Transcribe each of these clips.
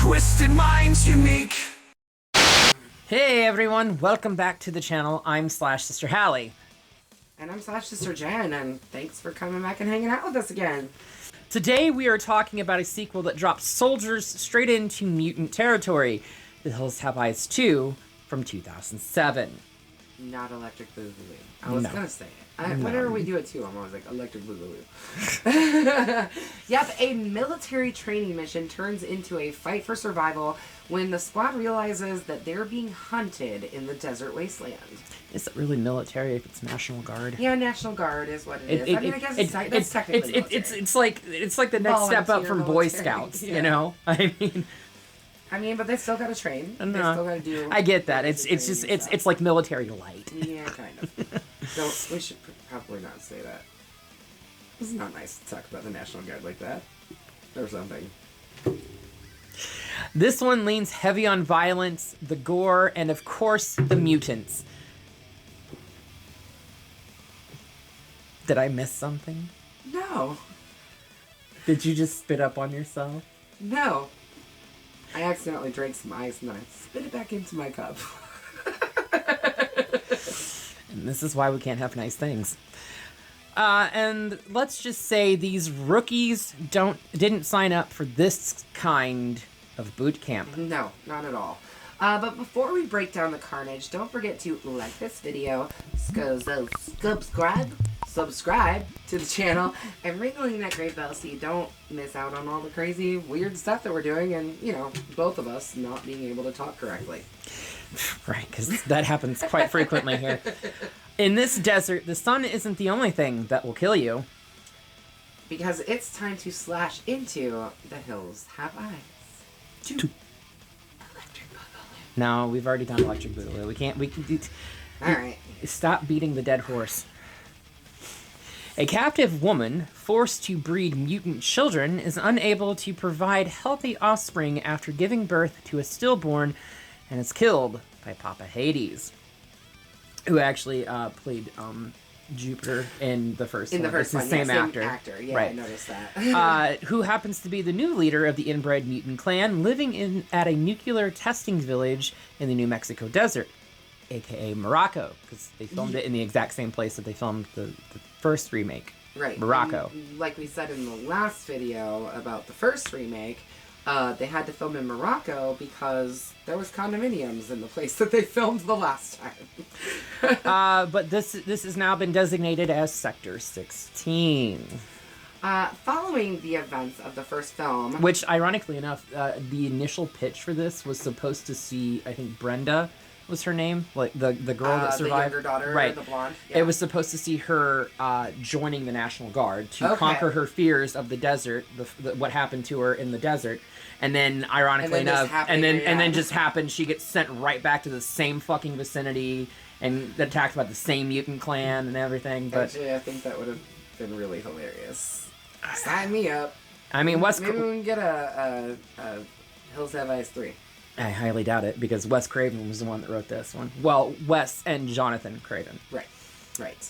twisted minds unique. Hey everyone, welcome back to the channel. I'm Sister Hallie. And I'm Sister Jen, and thanks for coming back and hanging out with us again. Today we are talking about a sequel that drops soldiers straight into mutant territory. The Hills Have Eyes 2 from 2007. Not Electric Boogaloo. I was gonna say it. No. Whenever we do it too, I'm always like, Electric Boogaloo. Yep, a military training mission turns into a fight for survival when the squad realizes that they're being hunted in the desert wasteland. Is it really military if it's National Guard? Yeah, National Guard is what it is. I mean, I guess that's technically military. It's like the next step up from Boy Scouts, yeah. you know? I mean, but they still gotta train. No, they still gotta do. I get that. It's like military light. Yeah, kind of. So we should probably not say that. It's not nice to talk about the National Guard like that, or something. This one leans heavy on violence, the gore, and of course, the mutants. Did I miss something? No. Did you just spit up on yourself? No. I accidentally drank some ice and then I spit it back into my cup. And this is why we can't have nice things. And let's just say these rookies didn't sign up for this kind of boot camp. No, not at all. But before we break down the carnage, don't forget to like this video, subscribe to the channel, and ring that great bell so you don't miss out on all the crazy, weird stuff that we're doing, and, you know, both of us not being able to talk correctly. Right, because that happens quite frequently here. In this desert, the sun isn't the only thing that will kill you. Because it's time to slash into The Hills Have Eyes. Electric Boogaloo. No, we've already done Electric Boogaloo. We can Alright. Stop beating the dead horse. A captive woman, forced to breed mutant children, is unable to provide healthy offspring after giving birth to a stillborn and is killed by Papa Hades, who actually played Jupiter in the first one. It's the same actor. Yeah, right. I noticed that. Who happens to be the new leader of the inbred mutant clan, living at a nuclear testing village in the New Mexico desert, aka Morocco, because they filmed it in the exact same place that they filmed the first remake. Right. Morocco. And like we said in the last video about the first remake, they had to film in Morocco because there was condominiums in the place that they filmed the last time. But this has now been designated as Sector 16. Following the events of the first film... Which, ironically enough, the initial pitch for this was supposed to see, I think, Brenda was her name, like the girl that survived. The younger daughter, right? The blonde. Yeah. It was supposed to see her joining the National Guard to conquer her fears of the desert, what happened to her in the desert, and then ironically enough, and then just happened. She gets sent right back to the same fucking vicinity and attacked by the same mutant clan and everything. But actually, I think that would have been really hilarious. Sign me up. I mean, maybe we can get a Hills Have Eyes 3. I highly doubt it, because Wes Craven was the one that wrote this one. Well, Wes and Jonathan Craven. Right.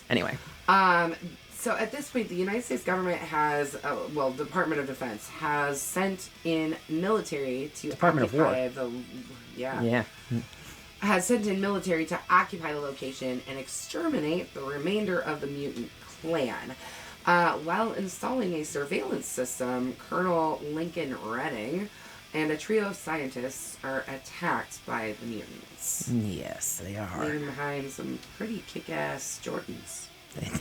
Anyway. So at this point, the United States government has, Department of Defense has sent in military to Department of War. Has sent in military to occupy the location and exterminate the remainder of the mutant clan. While installing a surveillance system, Colonel Lincoln Redding and a trio of scientists are attacked by the mutants. Yes, they are. Leaving behind some pretty kick-ass Jordans.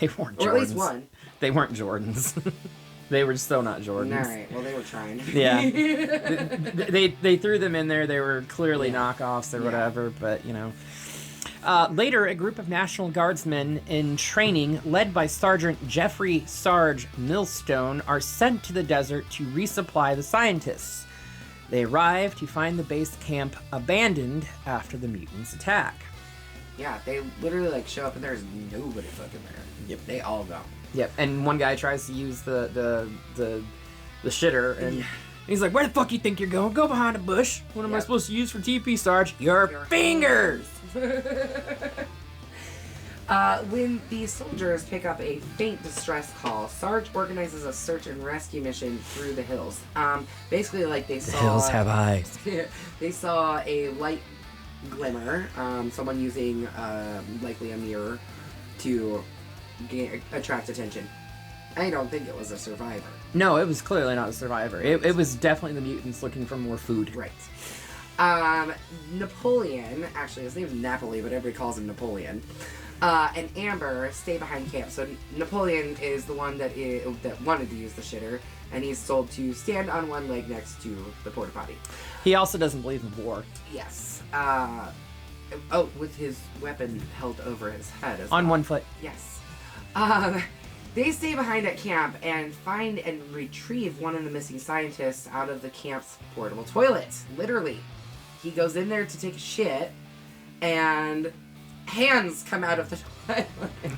They weren't Jordans. Or at least one. They weren't Jordans. They were still not Jordans. Alright, well, they were trying. Yeah. they threw them in there. They were clearly knockoffs or whatever, but, you know. Later, a group of National Guardsmen in training, led by Sergeant Jeffrey Sarge Millstone, are sent to the desert to resupply the scientists. They arrive to find the base camp abandoned after the mutants' attack. Yeah, they literally show up and there's nobody fucking there. Yep. They all go. Yep, and one guy tries to use the shitter, and he's like, "Where the fuck you think you're going? Go behind a bush. What am I supposed to use for TP, Sarge? Your fingers!" When the soldiers pick up a faint distress call, Sarge organizes a search and rescue mission through the hills. Basically, like they saw... The hills have eyes. They saw a light glimmer, someone using likely a mirror to attract attention. I don't think it was a survivor. No, it was clearly not a survivor. It was definitely the mutants looking for more food. Right. Napoleon, actually his name's Napoli, but everybody calls him Napoleon, and Amber stay behind camp. So Napoleon is the one that wanted to use the shitter, and he's told to stand on one leg next to the porta potty. He also doesn't believe in war. Yes. With his weapon held over his head as On well. one foot. Yes. They stay behind at camp and find and retrieve one of the missing scientists out of the camp's portable toilet. Literally. He goes in there to take a shit, and hands come out of the toilet.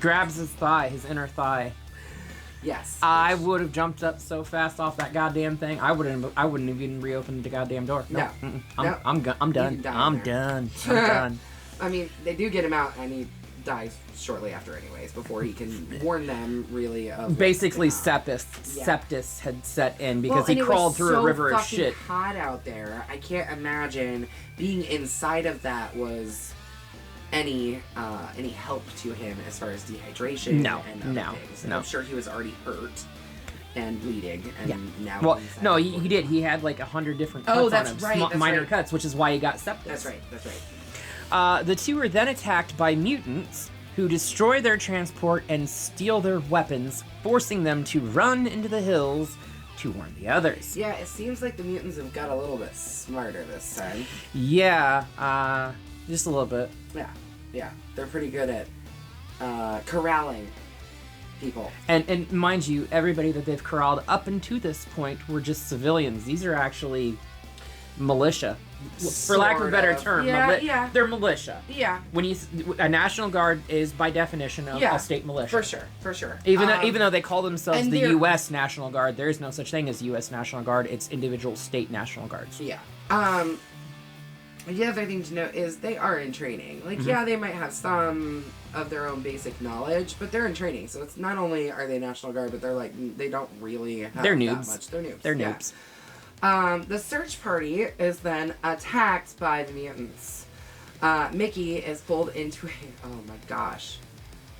Grabs his thigh, his inner thigh. Yes. I would have jumped up so fast off that goddamn thing. I wouldn't have even reopened the goddamn door. No. I'm done. I'm done. I'm done. I mean, they do get him out, and he dies shortly after anyways, before he can warn them, really, of... Basically, sepsis had set in because and he it crawled was through a river of shit. It was so fucking hot out there. I can't imagine being inside of that was any help to him as far as dehydration and other things. And I'm sure he was already hurt and bleeding, and now... Well, no, he did. He had like 100 different cuts on him. Right, minor cuts, which is why he got sepsis. That's right. The two are then attacked by mutants who destroy their transport and steal their weapons, forcing them to run into the hills to warn the others. Yeah, it seems like the mutants have got a little bit smarter this time. Yeah, just a little bit. Yeah. They're pretty good at corralling people. And mind you, everybody that they've corralled up until this point were just civilians. These are actually militia. For lack of a better term, they're militia. Yeah. When a National Guard is by definition a state militia. For sure. Even though they call themselves the they're... U.S. National Guard, there is no such thing as U.S. National Guard. It's individual state National Guards. Yeah. The other thing to note is they are in training. Like, they might have some of their own basic knowledge, but they're in training. So it's not only are they National Guard, but they're like, they don't really have they're noobs. that much. They're noobs. They're noobs. The search party is then attacked by the mutants. Mickey is pulled into oh my gosh.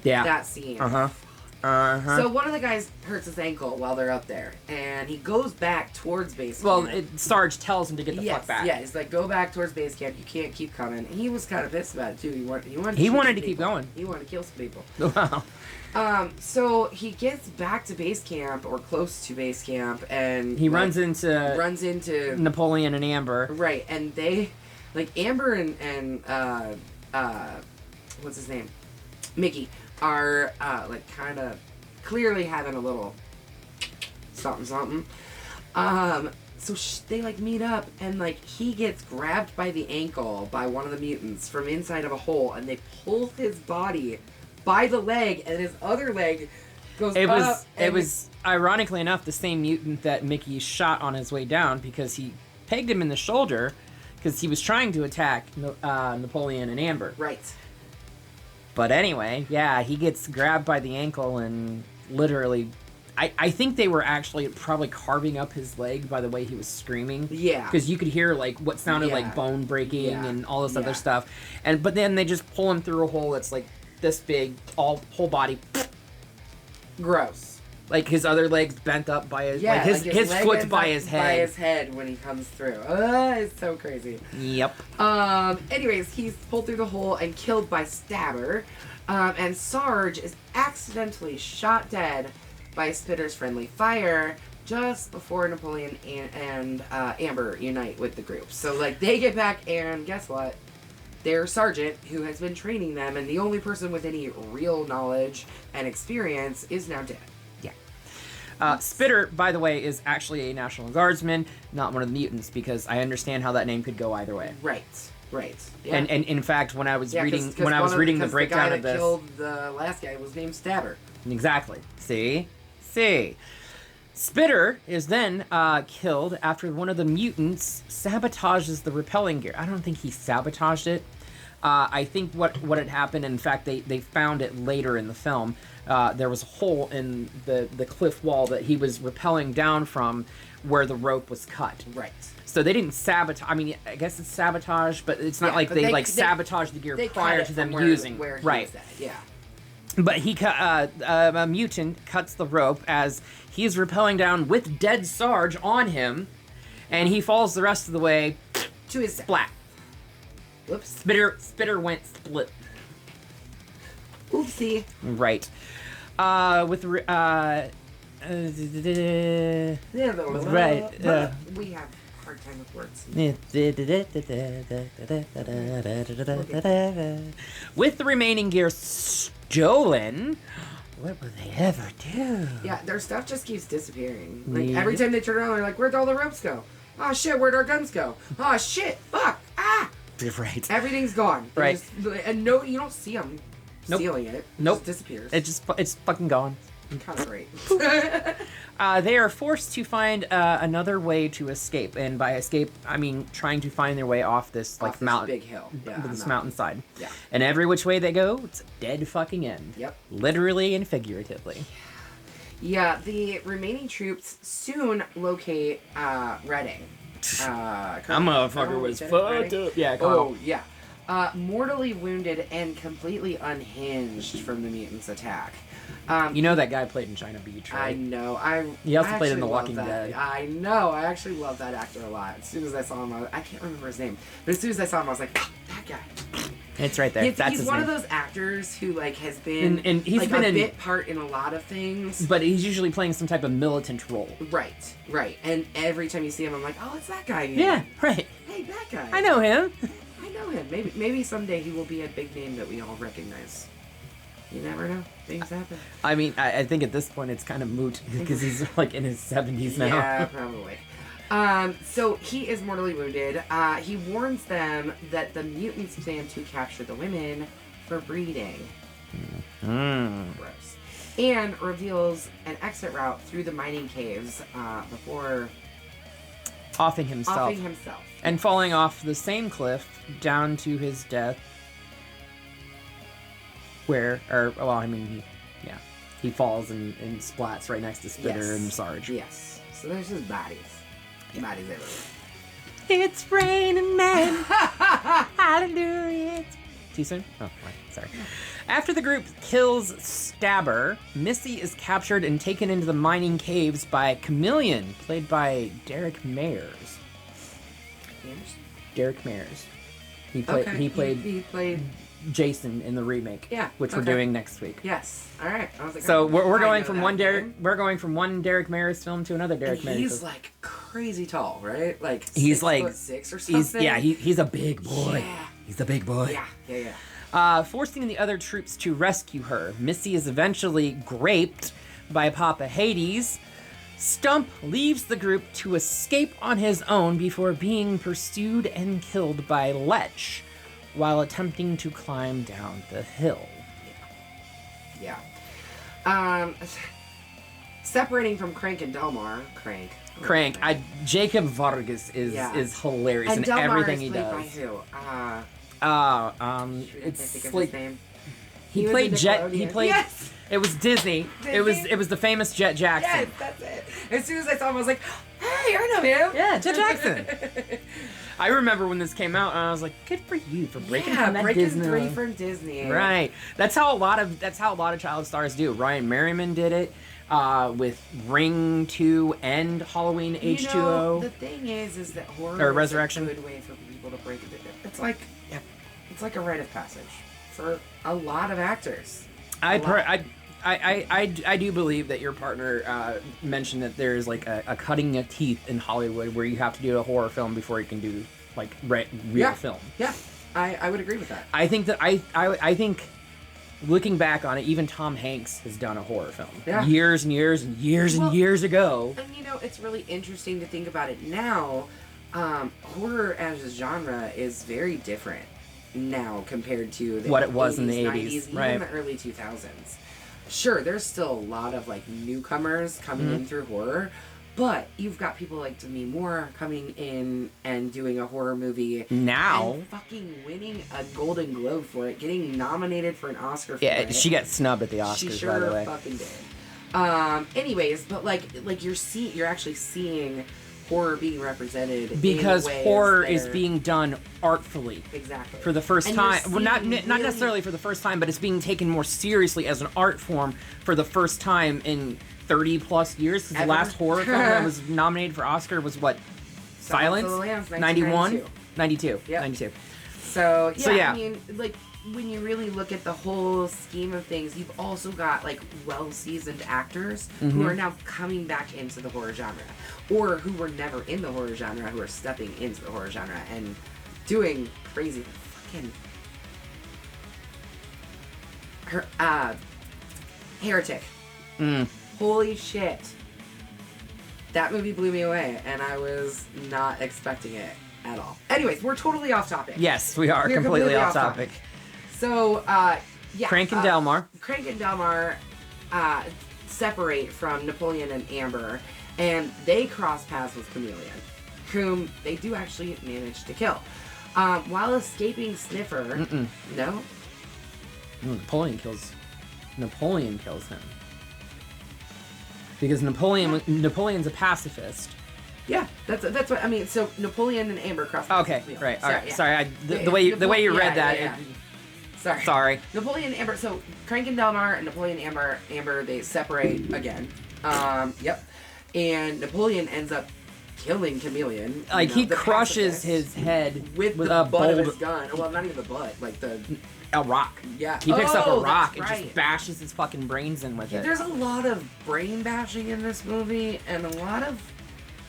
Yeah. That scene. So one of the guys hurts his ankle while they're up there, and he goes back towards base camp. Well, Sarge tells him to get the fuck back. Yeah, he's like, go back towards base camp. You can't keep coming. And he was kind of pissed about it, too. He wanted to keep going. He wanted to kill some people. Wow. So he gets back to base camp, or close to base camp, and... He runs into Napoleon and Amber. Right, and they... Like, Amber and what's his name? Mickey are, kind of clearly having a little something. So they, meet up, and, he gets grabbed by the ankle by one of the mutants from inside of a hole, and they pull his body by the leg, and his other leg goes up. It was, ironically enough, the same mutant that Mickey shot on his way down, because he pegged him in the shoulder, because he was trying to attack Napoleon and Amber. Right. But anyway, yeah, he gets grabbed by the ankle and literally... I think they were actually probably carving up his leg by the way he was screaming. Yeah. Because you could hear, what sounded like bone breaking and all this other stuff. But then they just pull him through a hole that's, this big, whole body. Gross. His other leg's bent up by his... his foot's by his head. By his head when he comes through. It's so crazy. Yep. Anyways, he's pulled through the hole and killed by Stabber. And Sarge is accidentally shot dead by Spitter's friendly fire just before Napoleon and Amber unite with the group. So, they get back, and guess what? Their sergeant, who has been training them, and the only person with any real knowledge and experience, is now dead. Yeah. Spitter, by the way, is actually a National Guardsman, not one of the mutants, because I understand how that name could go either way. Right. Yeah. And in fact, when I was reading the breakdown of this, the guy that killed the last guy was named Stabber. Exactly. See. Spitter is then killed after one of the mutants sabotages the repelling gear. I don't think he sabotaged it. I think what had happened, in fact, they found it later in the film. There was a hole in the cliff wall that he was rappelling down from where the rope was cut. Right. So they didn't sabotage. I mean, I guess it's sabotage, but it's not like they sabotaged the gear prior to them using. Where he right. was at. Yeah. But a mutant cuts the rope as he's rappelling down with dead Sarge on him, and he falls the rest of the way To his splat. Whoops. Spitter went split. Oopsie. Right. Right. We have a hard time with words. With the remaining gear stolen, what will they ever do? Yeah, their stuff just keeps disappearing. Like every time they turn around, they're like, "Where'd all the ropes go? Oh shit, where'd our guns go? Oh shit, fuck, ah!" Right. Everything's gone. Right. And no, you don't see them stealing it. It Nope. just disappears. It's fucking gone. Kind of great. They are forced to find another way to escape, and by escape, I mean trying to find their way off this Off this mountain, big hill. Yeah, this mountainside. Yeah. And every which way they go, it's a dead fucking end. Yep. Literally and figuratively. Yeah, the remaining troops soon locate Redding. That motherfucker was fucked up. Yeah, Oh, yeah. Mortally wounded and completely unhinged from the mutants' attack. You know that guy played in China Beach, right? I know. He also played in The actually Walking love that. Dead. I know. I actually love that actor a lot. As soon as I saw him, I can't remember his name, but as soon as I saw him, I was like, oh, that guy. It's right there. That's He's his one name. of those actors who like has been And he's like been a in- bit part in a lot of things. But he's usually playing some type of militant role. Right. And every time you see him, I'm like, oh, it's that guy again. Yeah, right. Hey, that guy. I know him. I know him. Maybe someday he will be a big name that we all recognize. You never know. Things happen. I mean, I think at this point it's kind of moot because he's like in his 70s now. Yeah, probably. So he is mortally wounded. He warns them that the mutants plan to capture the women for breeding. Gross. And reveals an exit route through the mining caves before Offing himself. And falling off the same cliff down to his death. He falls and splats right next to Spitter and Sarge. Yes. So there's his bodies. Bodies everywhere. It's raining men. Hallelujah. Too soon? Oh, right. Sorry. After the group kills Stabber, Missy is captured and taken into the mining caves by Chameleon, played by Derek Mayers. Derek Mayers. He played Jason in the remake. Yeah. Which we're doing next week. Yes. All right. I was like, so we're going from one Derek Mayers film to another Derek Mayers. He's like crazy tall, right? Like he's like 6'6" or something. He's a big boy. Yeah. He's a big boy. Yeah. Forcing the other troops to rescue her, Missy is eventually graped by Papa Hades. Stump leaves the group to escape on his own before being pursued and killed by Lech while attempting to climb down the hill. Yeah. Separating from Crank and Delmar. Crank. Jacob Vargas is hilarious in Delmar everything he does. By who? It's like his name. He played Jet. He played. Yes. It was Disney. It was the famous Jet Jackson. Yes, that's it. As soon as I saw him, I was like, "Hey, I know him." Yeah, Jet Jackson. I remember when this came out, and I was like, "Good for you for breaking from that Disney." Free from Disney. Right. That's how a lot of child stars do. Ryan Merriman did it with Ring 2 and Halloween H2O. The thing is that horror or Resurrection. is a good way for people to break it. It's like a rite of passage for a lot of actors. I do believe that your partner mentioned that there's like a cutting of teeth in Hollywood where you have to do a horror film before you can do like real film. Yeah, I would agree with that. I think that I think looking back on it, even Tom Hanks has done a horror film years and years and years and years ago. And it's really interesting to think about it now. Horror as a genre is very different now compared to what it was 80s, in the 90s, 80s, even right? the early 2000s. Sure, there's still a lot of like newcomers coming in through horror, But you've got people like Demi Moore coming in and doing a horror movie now, and fucking winning a Golden Globe for it, getting nominated for an Oscar for it. she got snubbed at the Oscars, She sure by the way. fucking did. Anyways, but like you're actually seeing horror being represented because in ways horror that is are- being done artfully. exactly For the first And time. you're Well, not seeing not really- necessarily for the first time, but it's being taken more seriously as an art form for the first time in 30 plus years. 'Cause the Ever? last horror film that was nominated for Oscar was what? Silence of the Silence? Lambs, 91? 1992. 92. Yep. 92. So yeah. I mean, like when you really look at the whole scheme of things, you've also got like well-seasoned actors who are now coming back into the horror genre, or who were never in the horror genre, who are stepping into the horror genre and doing crazy fucking Heretic. Holy shit. That movie blew me away, and I was not expecting it at all. Anyways, we're totally off topic. Yes, we are We're completely off topic. So, yeah. Crank and Delmar. Crank and Delmar separate from Napoleon and Amber, and they cross paths with Chameleon, whom they do actually manage to kill. While escaping Sniffer... No? Napoleon kills him. Because Napoleon's a pacifist. Yeah, that's what I mean. So Napoleon and Amber cross paths Okay, with Chameleon. right. All right. yeah. Sorry, Yeah, the way you read that. yeah. Sorry. Sorry. Napoleon and Amber. So Crank and Delmar and Napoleon and Amber, they separate again. Yep. And Napoleon ends up killing Chameleon. Like he the crushes pacifist, his head with with the a butt of bold his gun. Well, not even the butt, like the a rock. yeah. He picks up a Oh, rock that's and right. just bashes his fucking brains in with it. There's a lot of brain bashing in this movie, and a lot of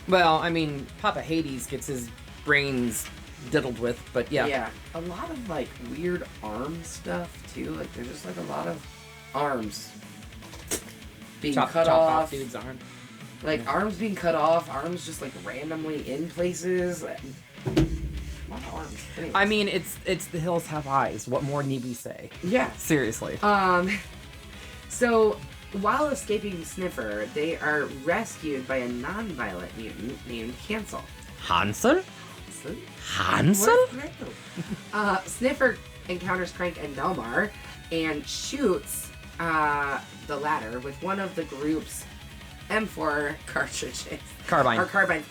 Well, I mean, Papa Hades gets his brains diddled with, but yeah. Yeah, a lot of like weird arm stuff too. Like there's just like a lot of arms being cut off. dude's arm. Like arms being cut off, arms just like randomly in places. A lot of arms. Anyways. I mean, it's The Hills Have Eyes. What more need we say? yeah. Seriously. So while escaping Sniffer, they are rescued by a non-violent mutant named Hansel. Hansel? Hansel? Sniffer encounters Crank and Delmar and shoots the latter with one of the group's M4 cartridges. Carbine. Or carbines.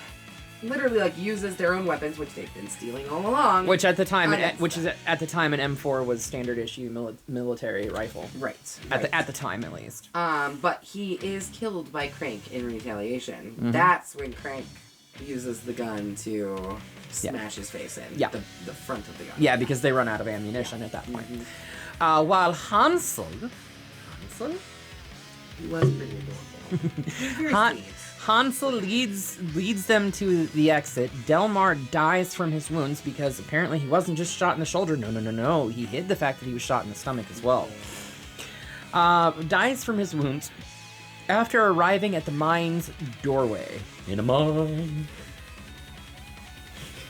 Literally, like, uses their own weapons, which they've been stealing all along. Which at the time, Against which is them. at the time, an M4 was standard issue military rifle. Right. At the time, at least. But he is killed by Crank in retaliation. Mm-hmm. That's when Crank uses the gun to smash his face in. Yeah. The front of the gun. Yeah, because they run out of ammunition at that point. Mm-hmm. While Hansel, He was pretty adorable. Very Han- sweet. Hansel leads them to the exit. Delmar dies from his wounds because apparently he wasn't just shot in the shoulder. No. He hid the fact that he was shot in the stomach as well. Dies from his wounds after arriving at the mine's doorway. In a mine.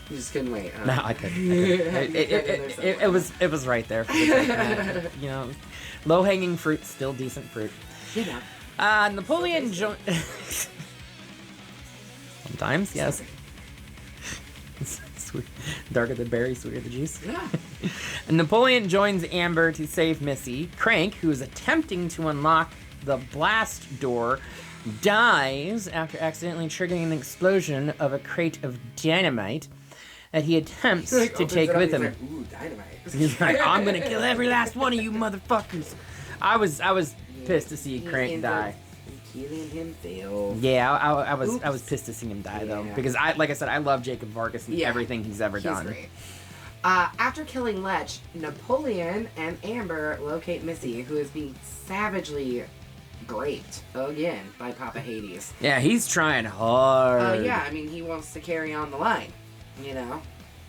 You just couldn't wait, huh? No, I couldn't. It was right there. For the second, you know, low hanging fruit, still decent fruit. You know. Napoleon joined. Sometimes, yes. Sweet. Darker the berry, sweeter the juice. Yeah. Napoleon joins Amber to save Missy. Crank, who is attempting to unlock the blast door, dies after accidentally triggering an explosion of a crate of dynamite that he attempts to take with him. Like, ooh, dynamite. He's like, I'm gonna kill every last one of you motherfuckers. I was pissed to see Crank die. Killing himself. Yeah, I was pissed to see him die though, Yeah. because like I said, I love Jacob Vargas and Yeah. everything he's ever done. Great. After killing Lech, Napoleon and Amber locate Missy, who is being savagely raped again by Papa Hades. Yeah, he's trying hard. Yeah, I mean, he wants to carry on the line, you know?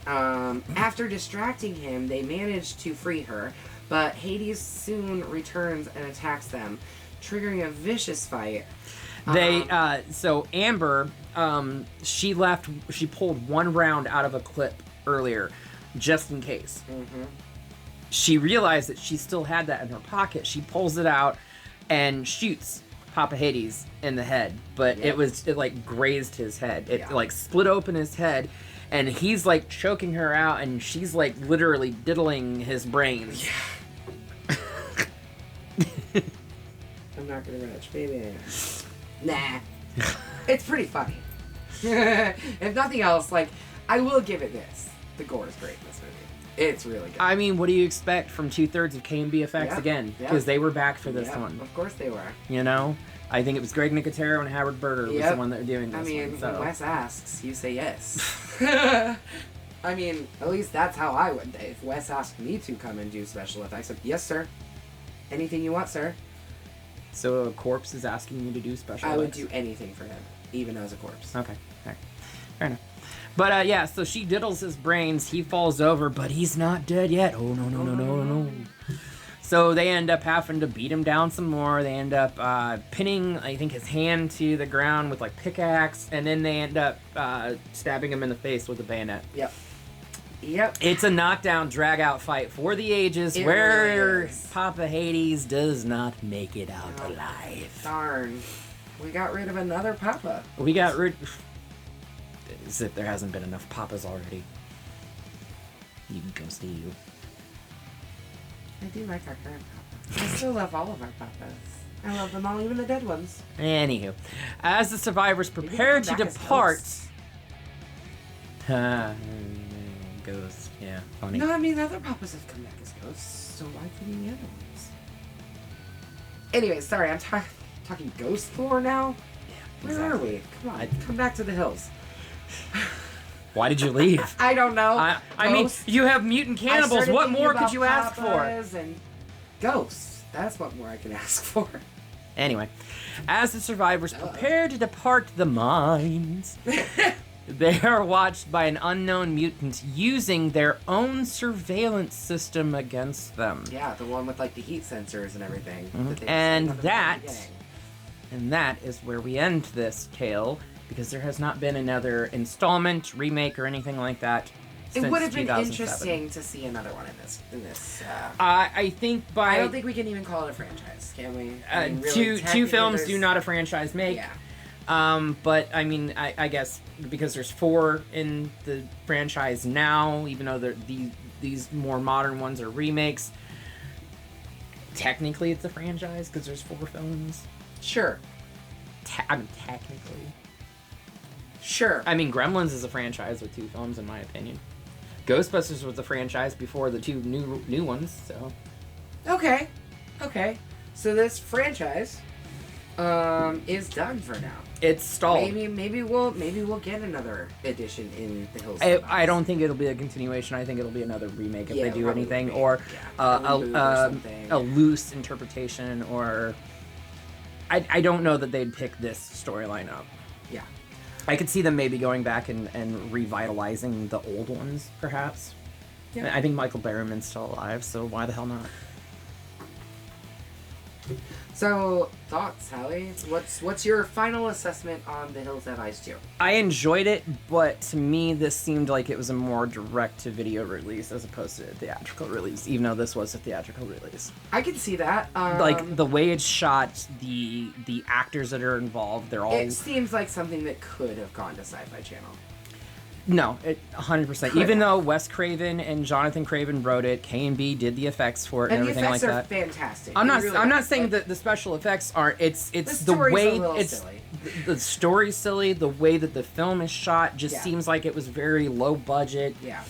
After distracting him, they manage to free her, but Hades soon returns and attacks them, triggering a vicious fight. So Amber, she pulled one round out of a clip earlier, just in case. Mm-hmm. She realized that she still had that in her pocket. She pulls it out and shoots Papa Hades in the head, but Yep. it like grazed his head. It Yeah. like split open his head, and he's like choking her out, and she's like literally diddling his brains. I'm not gonna retch, baby. Nah. It's pretty funny. If nothing else, like, I will give it this. The gore is great in this movie. It's really good. I mean, what do you expect from 2/3 of KNB EFX Yeah, again? yeah. Because they were back for this Yeah, one. Of course they were. You know? I think it was Greg Nicotero and Howard Berger was Yep. the one that were doing this I mean, one. So. when Wes asks, you say yes. I mean, at least that's how I would. If Wes asked me to come and do special effects, I'd, yes, sir. Anything you want, sir. So a corpse is asking you to do special I would effects? do anything for him, even as a corpse. Okay. Alright. Fair enough. But yeah, so she diddles his brains, he falls over, but he's not dead yet. Oh no, no, no, no, no. So they end up having to beat him down some more. They end up pinning, I think, his hand to the ground with like pickaxe, and then they end up stabbing him in the face with a bayonet. Yep. Yep. It's a knockdown, drag-out fight for the ages, It where really is. Papa Hades does not make it out Oh, alive. Darn. We got rid of another Papa. We got rid... Is it there hasn't been enough Papas already? You ghosty you. I do like our current Papa. I still love all of our Papas. I love them all, even the dead ones. Anywho, as the survivors prepare to come back as depart... ghosts. Ghosts, yeah, funny. No, I mean, other Papas have come back as ghosts, so why couldn't the other ones? Anyway, sorry, I'm talking ghost lore now? Yeah, Where are we? Come on, come back to the hills. Why did you leave? I don't know. I mean, Ghosts. you have mutant I cannibals. started What thinking more could about you ask for? Papas and ghosts. That's what more I can ask for. Anyway, as the survivors prepare to depart the mines, they are watched by an unknown mutant using their own surveillance system against them. Yeah, the one with like the heat sensors and everything. And that is where we end this tale, because there has not been another installment, remake, or anything like that. It would have been 2007. interesting to see another one in this. I think I don't think we can even call it a franchise, can we? I mean, really, two technically, films there's- do not a franchise make. Yeah. But I mean, I guess because there's 4 in the franchise now, even though these more modern ones are remakes. Technically, it's a franchise because there's 4 films. Sure. I mean, technically. Sure. I mean, Gremlins is a franchise with 2 films, in my opinion. Ghostbusters was a franchise before the 2 new ones, so. Okay. Okay. So this franchise is done for now. It's stalled. Maybe we'll get another edition in the Hills. I don't think it'll be a continuation. I think it'll be another remake if Yeah, they do probably anything, remake. or Yeah, a reboot or something. a loose interpretation, or I don't know that they'd pick this storyline up. Yeah. I could see them maybe going back and revitalizing the old ones, perhaps. Yeah. I think Michael Berryman's still alive, so why the hell not? So thoughts, Hallie? What's your final assessment on The Hills Have Eyes 2? I enjoyed it, but to me, this seemed like it was a more direct-to-video release as opposed to a theatrical release, even though this was a theatrical release. I can see that. Like, the way it's shot, the actors that are involved, they're all... It seems like something that could have gone to Sci-Fi Channel. No, 100%. Even though Wes Craven and Jonathan Craven wrote it, KNB did the effects for it and And the everything like effects are that. fantastic. I'm They not. really I'm are. not saying Like, that the special effects aren't. It's the story's way a little it's silly. the story's silly. The way that the film is shot just Yeah. seems like it was very low budget. Yeah.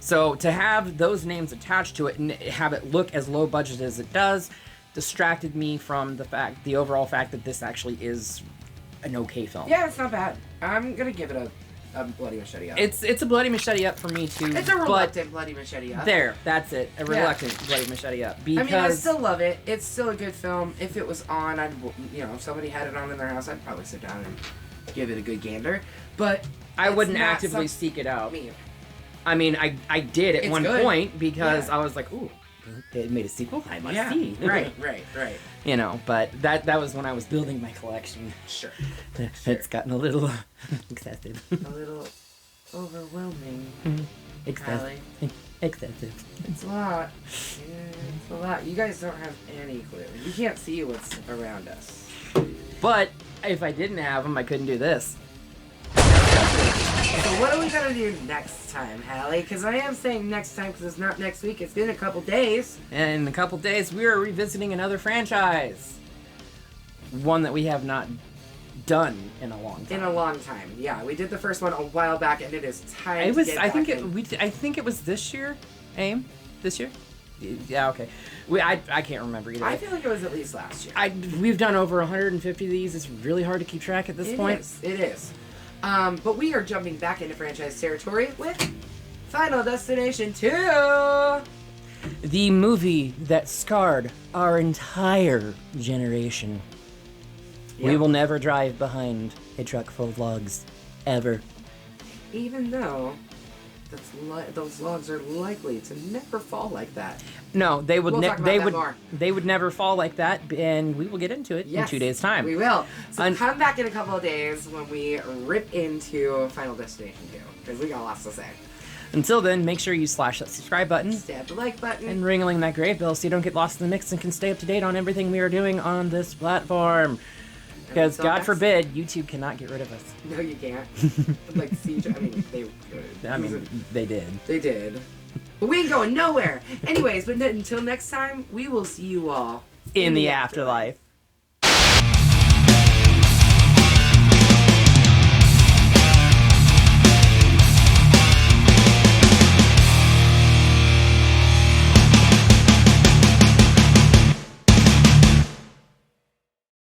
So to have those names attached to it and have it look as low budget as it does distracted me from the overall fact that this actually is an okay film. Yeah, it's not bad. I'm gonna give it a bloody machete up. It's a bloody machete up for me too. It's a but reluctant bloody machete up. that's it. A reluctant bloody machete up. Because I mean, I still love it. It's still a good film. If it was on, if somebody had it on in their house, I'd probably sit down and give it a good gander. But I it's wouldn't not actively seek it out. Me. I mean, I did at It's one good. point because Yeah. I was like, ooh, they made a sequel? I must see. Right. You know, but that was when I was building my collection. Sure. It's gotten a little excessive. A little overwhelming. Excessive. Excessive. It's a lot. Yeah, it's a lot. You guys don't have any clue. You can't see what's around us. But if I didn't have them, I couldn't do this. So what are we gonna do next time, Hallie? Because I am saying next time because it's not next week. It's been a couple days. And in a couple days, we are revisiting another franchise. One that we have not done in a long time. In a long time, yeah. We did the first one a while back, and it is time. It was. To get I think back it. in. I think it was this year. AIM this year. Yeah. Okay. I can't remember either. I feel like it was at least last year. We've done over 150 of these. It's really hard to keep track at this point. It is. But we are jumping back into franchise territory with Final Destination 2. The movie that scarred our entire generation. Yep. We will never drive behind a truck full of logs, ever. Even though those logs are likely to never fall like that. No, they would. We'll talk about that more. They would never fall like that, and we will get into it in 2 days' time. We will. So come back in a couple of days when we rip into Final Destination 2, because we got lots to say. Until then, make sure you slash that subscribe button Stab the like button. and ring that grave bell so you don't get lost in the mix and can stay up to date on everything we are doing on this platform. Because God forbid, YouTube cannot get rid of us. No, you can't. Like Siege, I mean, they could. I mean, they did. They did. But we ain't going nowhere. Anyways, but until next time, we will see you all In the afterlife.